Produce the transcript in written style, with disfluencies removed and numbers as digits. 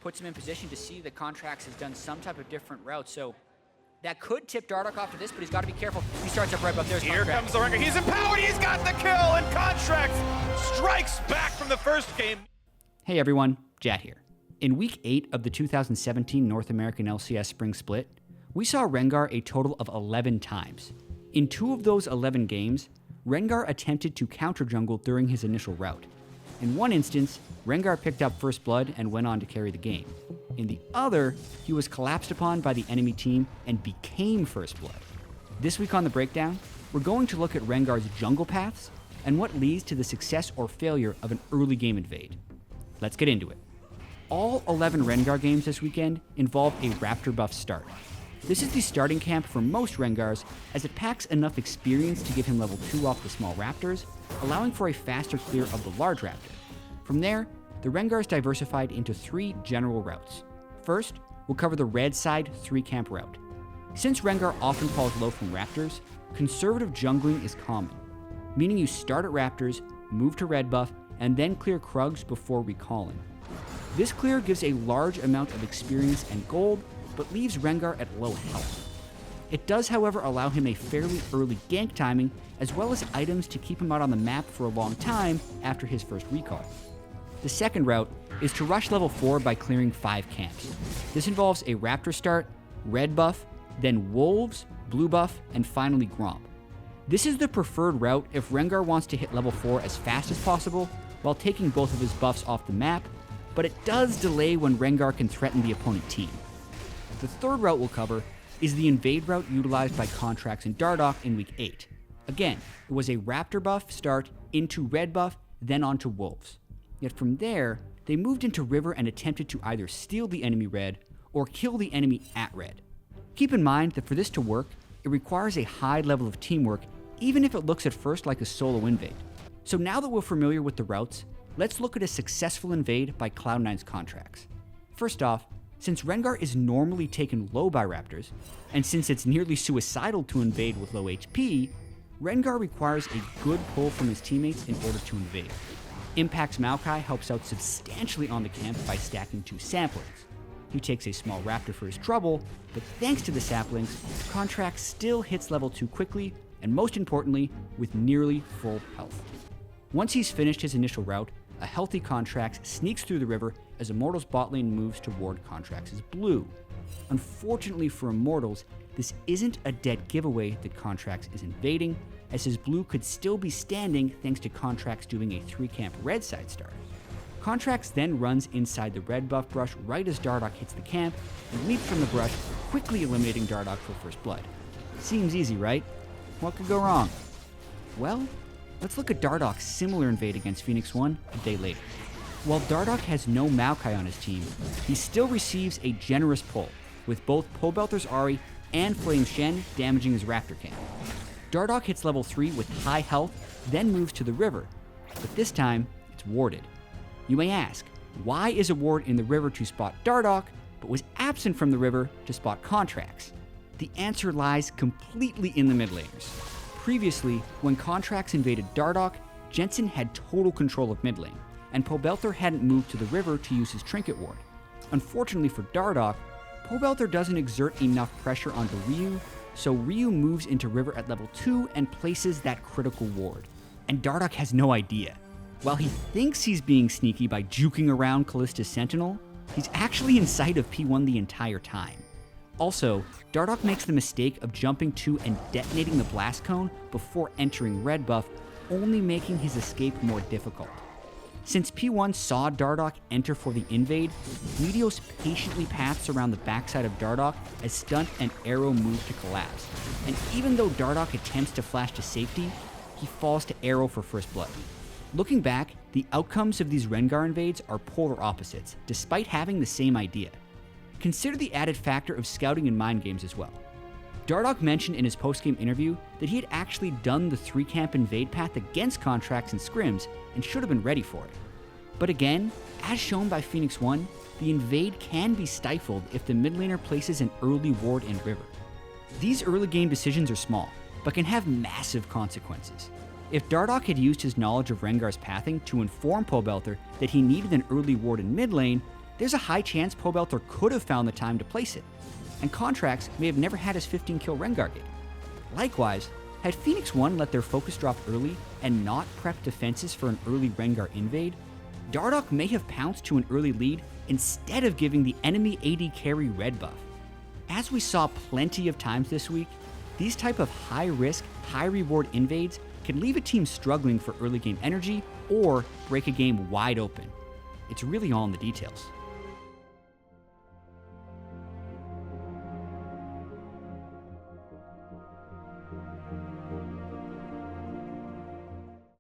puts him in position to see that Contracts has done some type of different route. So that could tip Dardoch off to this, but he's got to be careful. He starts up right above. There's Here comes the Rengar. He's empowered. He's got the kill, and Contracts strikes back from the first game. Hey everyone, Jatt here. In Week 8 of the 2017 North American LCS Spring Split, we saw Rengar a total of 11 times. In 2 of those 11 games, Rengar attempted to counter jungle during his initial route. In one instance, Rengar picked up first blood and went on to carry the game. In the other, he was collapsed upon by the enemy team and became first blood. This week on the breakdown, we're going to look at Rengar's jungle paths and what leads to the success or failure of an early game invade. Let's get into it. All 11 Rengar games this weekend involve a Raptor buff start. This is the starting camp for most Rengars, as it packs enough experience to give him level 2 off the small Raptors, allowing for a faster clear of the large Raptor. From there, the Rengars diversified into 3 general routes. First, we'll cover the red side 3-camp route. Since Rengar often falls low from Raptors, conservative jungling is common, meaning you start at Raptors, move to red buff, and then clear Krugs before recalling. This clear gives a large amount of experience and gold, but leaves Rengar at low health. It does, however, allow him a fairly early gank timing, as well as items to keep him out on the map for a long time after his first recall. The second route is to rush level 4 by clearing 5 camps. This involves a Raptor start, red buff, then Wolves, blue buff, and finally Gromp. This is the preferred route if Rengar wants to hit level 4 as fast as possible while taking both of his buffs off the map, but it does delay when Rengar can threaten the opponent team. The third route we'll cover is the invade route utilized by Contracts and Dardoch in Week 8. Again, it was a Raptor buff start into red buff, then onto Wolves. Yet from there, they moved into river and attempted to either steal the enemy red or kill the enemy at red. Keep in mind that for this to work, it requires a high level of teamwork, even if it looks at first like a solo invade. So now that we're familiar with the routes, let's look at a successful invade by Cloud9's Contracts. First off, since Rengar is normally taken low by Raptors, and since it's nearly suicidal to invade with low HP, Rengar requires a good pull from his teammates in order to invade. Impact's Maokai helps out substantially on the camp by stacking 2 saplings. He takes a small Raptor for his trouble, but thanks to the saplings, Contracts still hits level 2 quickly, and most importantly, with nearly full health. Once he's finished his initial route, a healthy Contracts sneaks through the river as Immortals bot lane moves toward Contracts' blue. Unfortunately for Immortals, this isn't a dead giveaway that Contracts is invading, as his blue could still be standing thanks to Contracts doing a 3-camp red side start. Contracts then runs inside the red buff brush right as Dardoch hits the camp, and leaps from the brush, quickly eliminating Dardoch for first blood. Seems easy, right? What could go wrong? Well, let's look at Dardoch's similar invade against Phoenix 1 a day later. While Dardoch has no Maokai on his team, he still receives a generous pull, with both Pobelter's Ahri and Flame Shen damaging his Raptor camp. Dardoch hits level 3 with high health, then moves to the river, but this time, it's warded. You may ask, why is a ward in the river to spot Dardoch, but was absent from the river to spot Contracts? The answer lies completely in the mid laners. Previously, when Contracts invaded Dardoch, Jensen had total control of mid lane, and Pobelter hadn't moved to the river to use his trinket ward. Unfortunately for Dardoch, Pobelter doesn't exert enough pressure onto Ryu, so Ryu moves into river at level 2 and places that critical ward. And Dardoch has no idea. While he thinks he's being sneaky by juking around Kallista's Sentinel, he's actually in sight of P1 the entire time. Also, Dardoch makes the mistake of jumping to and detonating the blast cone before entering red buff, only making his escape more difficult. Since P1 saw Dardoch enter for the invade, Meteos patiently paths around the backside of Dardoch as Stunt and Arrow move to collapse. And even though Dardoch attempts to flash to safety, he falls to Arrow for first blood. Looking back, the outcomes of these Rengar invades are polar opposites, despite having the same idea. Consider the added factor of scouting and mind games as well. Dardoch mentioned in his post-game interview that he had actually done the 3-camp invade path against Contracts and scrims and should have been ready for it. But again, as shown by Phoenix 1, the invade can be stifled if the mid laner places an early ward in river. These early game decisions are small, but can have massive consequences. If Dardoch had used his knowledge of Rengar's pathing to inform Pobelter that he needed an early ward in mid lane, there's a high chance Pobelter could have found the time to place it, and Contracts may have never had his 15-kill Rengar game. Likewise, had Phoenix 1 let their focus drop early and not prep defenses for an early Rengar invade, Dardoch may have pounced to an early lead instead of giving the enemy AD carry red buff. As we saw plenty of times this week, these type of high-risk, high-reward invades can leave a team struggling for early game energy or break a game wide open. It's really all in the details.